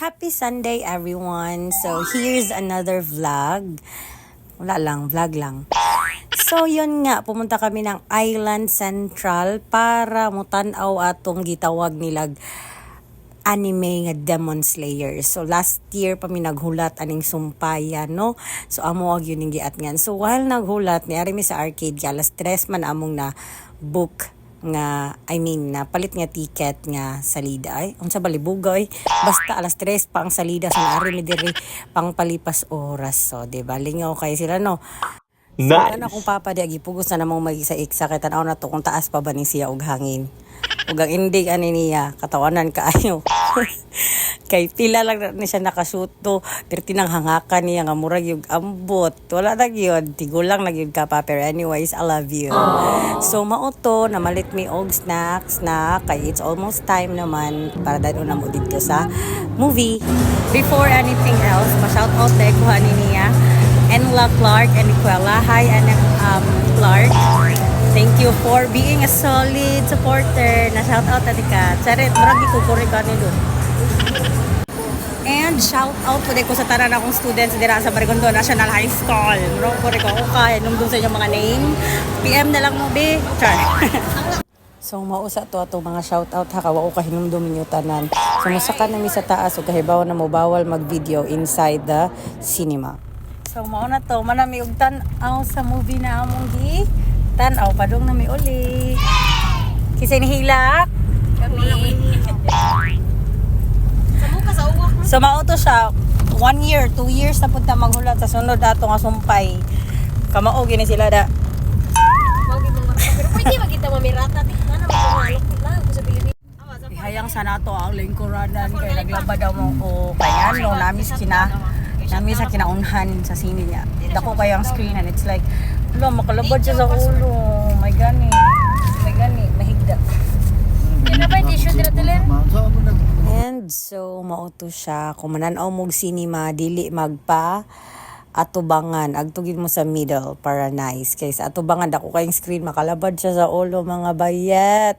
Happy Sunday everyone! So here's another vlog. Wala lang, vlog lang. So yun nga, pumunta kami ng Island Central para mutanaw atong gitawag nilag anime nga Demon Slayer. So last year pa mi naghulat aning sumpayan, no? So amo ag yun yung giatngan. So while naghulat, niari mi sa arcade, alas 3 man among na book nga, napalit nga ticket nga salida. Ay, unsa balibugoy. Basta alas 3 pa ang salida sa naari mi diri pang palipas oras. So, di ba? Lingaw kayo sila, no? Nice. So, kana kung papa di agipugos na namang mag-isa-iksa kay tanaw na to kung taas pa ba ni siya og hangin. Ug ang indig ani niya katawanan kaayo. Kay pila lang ni siya nakashoot to, pero tinang hangakan niya nga murag yung ambot. Wala na gyud, tigulang na gyud ka pa, pero anyways, I love you. So mao to, namalit mi og snacks na kay it's almost time naman para dadto na mo dito sa movie. Before anything else, pa-shout out dai ko ani niya Enla Clark and Niquela. Hi Clark. Thank you for being a solid supporter. Na-shout out natin ka. Charit, marag ikukuri ka nilo. And shout out po ko sa tanan akong students dira sa Marigondo National High School. Marag kuri ko kay nung dun sa inyong mga name. PM na lang mo, be. Char. So, mausa to ato mga shout out ha. Kawa ko kahinumdum ninyo tanan. So, musaka na mi sa taas o kahibaw na mo bawal mag-video inside the cinema. So, mauna to. Manami og tan-aw sa movie na among tanaw, padung na may uli. Kisay nihilak? Kami. So, mauto siya. 1 year, 2 years na punta maghulat sa sunod ato nga sumpay. Kamao, gini sila da. Pero pwede magkita mamirata. Tingnan na magkakalok lang sa Pilipinas. Hayang sana to ang lingkuranan kay naglaba daw mo o kaya no, namis sa kinaunhan sa sine niya. Dako kayang screen and it's like, wala, makalabad siya sa ulo. May gani, mahigda. And so, mauto siya. Kung mananaw mong cinema, dili magpa atubangan. Agtugin mo sa middle para nice. Kaysa atubangan, dako kayang screen, makalabad siya sa ulo, mga bayat.